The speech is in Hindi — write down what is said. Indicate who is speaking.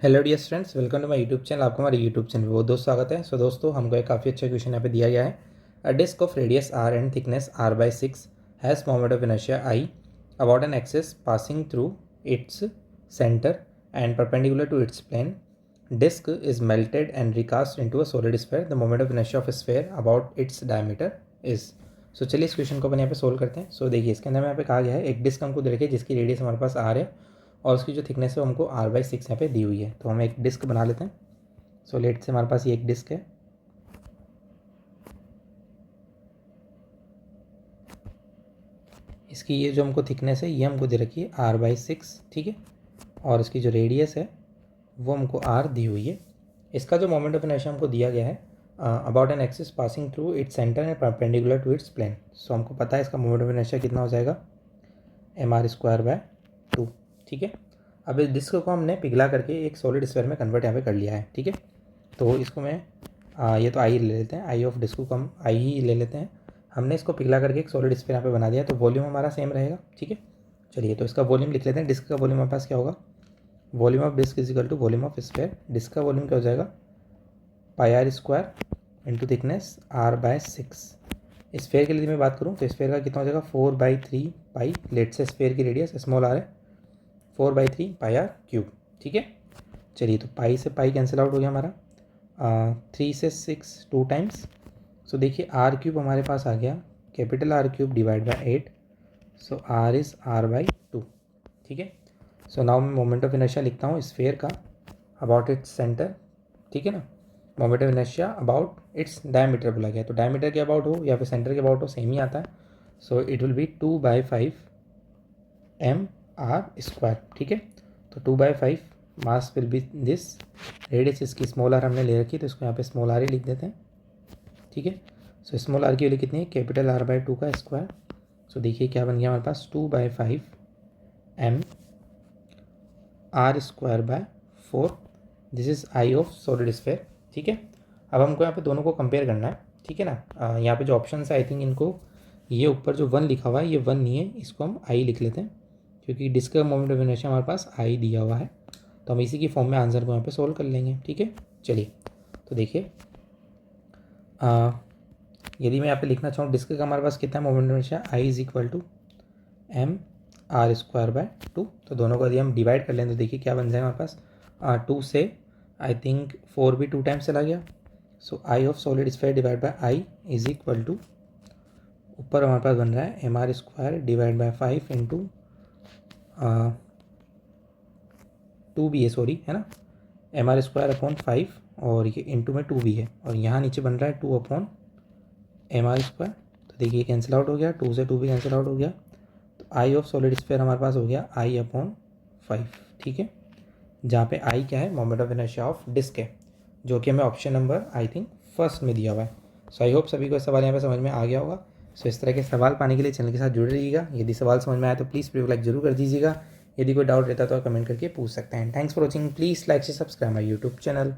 Speaker 1: Hello dear students, welcome to my YouTube channel. आपको हमारे यूट्यूब चैनल पर बहुत दोस्त स्वागत है। सो दोस्तों, हमको एक काफ़ी अच्छा क्वेश्चन यहाँ पे दिया गया है। A disc of radius r and thickness r/6 has moment of inertia I about an axis passing through its centre and perpendicular to its plane. Disc is melted and recast into a solid sphere. The moment of inertia of sphere about its diameter is. So चलिए इस क्वेश्चन को अपन यहाँ पे सोल्व करते हैं। सो देखिए, इसके अंदर में यहाँ पे कहा गया है एक डिस्क हमको दे रखी है जिसकी रेडियस हमारे पास r है और उसकी जो थिकनेस है वो हमको r/6 यहाँ पे दी हुई है। तो हम एक डिस्क बना लेते हैं। सो लेट से हमारे पास ये एक डिस्क है। इसकी ये जो हमको थिकनेस है ये हमको दे रखी है r/6, ठीक है। और इसकी जो रेडियस है वो हमको r दी हुई है। इसका जो मोमेंट ऑफ इनर्शिया हमको दिया गया है about an axis passing through its centre and perpendicular to its plane. So हमको पता है इसका मोमेंट ऑफ इनर्शिया कितना हो जाएगा, mr²/2, ठीक है। अब इस डिस्क को हमने पिघला करके एक सॉलिड स्फीयर में कन्वर्ट यहाँ पे कर लिया है, ठीक है। तो इसको मैं ये तो आई ले लेते हैं, आई ऑफ डिस्क को हम आई ही ले लेते हैं। हमने इसको पिघला करके एक सॉलिड स्फीयर यहाँ पे बना दिया, तो वॉल्यूम हमारा सेम रहेगा, ठीक है। चलिए, तो इसका वॉल्यूम लिख लेते हैं। डिस्क का वॉल्यूम हमारे पास क्या होगा, volume of disc is equal to volume of sphere. Disc का वॉल्यूम क्या हो जाएगा, πr² into thickness r/6। Sphere के लिए मैं बात करूँ तो स्फीयर का कितना हो जाएगा, 4/3 पाई। लेट से स्फीयर की रेडियस स्मॉल r है, 4/3 πr³, ठीक है। चलिए, तो पाई से पाई कैंसिल आउट हो गया हमारा, 3 से 6 2 टाइम्स। सो देखिए r³ हमारे पास आ गया, capital R³ divide by 8। So r is r/2, ठीक है। सो नाउ मैं मोमेंट ऑफ इनर्शिया लिखता हूँ स्फीयर का अबाउट इट्स सेंटर, ठीक है ना। Moment of inertia about its diameter बोला गया, तो डायमीटर के अबाउट हो या फिर सेंटर के अबाउट हो, सेम ही आता है। So it will be 2/5 mr², ठीक है। तो 2/5 mass will be this. Radius इसकी स्मॉल आर हमने ले रखी है तो इसको यहाँ पे स्मॉल आर ही लिख देते हैं, ठीक है। सो स्मॉल आर की वैल्यू कितनी है, कैपिटल R/2 का स्क्वायर। सो देखिए क्या बन गया हमारे पास, 2/5 mr²/4। This is I of solid sphere, ठीक है। अब हमको यहाँ पे दोनों को कंपेयर करना है, ठीक है ना। यहाँ पे जो ऑप्शन है आई थिंक इनको, ये ऊपर जो 1 लिखा हुआ है ये 1 नहीं है, इसको हम आई लिख लेते हैं क्योंकि डिस्क का मोमेंट ऑफ इनर्शिया हमारे पास आई दिया हुआ है। तो हम इसी की फॉर्म में आंसर को यहाँ पे सोल्व कर लेंगे, ठीक है। चलिए, तो देखिए यदि मैं यहाँ पे लिखना चाहूँ डिस्क का हमारे पास कितना moment of inertia, I is equal to mr²/2। तो दोनों को यदि हम डिवाइड कर लें तो देखिए क्या बन जाएगा हमारे पास, 2 से आई थिंक 4 भी 2 टाइम्स चला गया। So I of solid sphere divide by I is equal to, ऊपर हमारे पास बन रहा है mr² डिवाइड बाई 5 इंटू 2 भी है, सॉरी, है ना। mr²/5 और ये इंटू में 2 भी है और यहाँ नीचे बन रहा है 2/mr²। तो देखिए कैंसिल आउट हो गया, 2 से 2 भी कैंसिल आउट हो गया। तो आई ऑफ सॉलिड स्फीयर हमारे पास हो गया I/5, ठीक है। जहाँ पे आई क्या है, moment of inertia of disc है, जो कि हमें option number I think first में दिया हुआ है। सो आई होप सभी को सवाल यहाँ पे समझ में आ गया होगा। सो इस तरह के सवाल पाने के लिए चैनल के साथ जुड़े रहिएगा। यदि सवाल समझ में आया तो प्लीज़ वीडियो को लाइक जरूर कर दीजिएगा। यदि कोई डाउट रहता है तो कमेंट करके पूछ सकते हैं। Thanks for watching, please like से सब्सक्राइब माई यूट्यूब चैनल।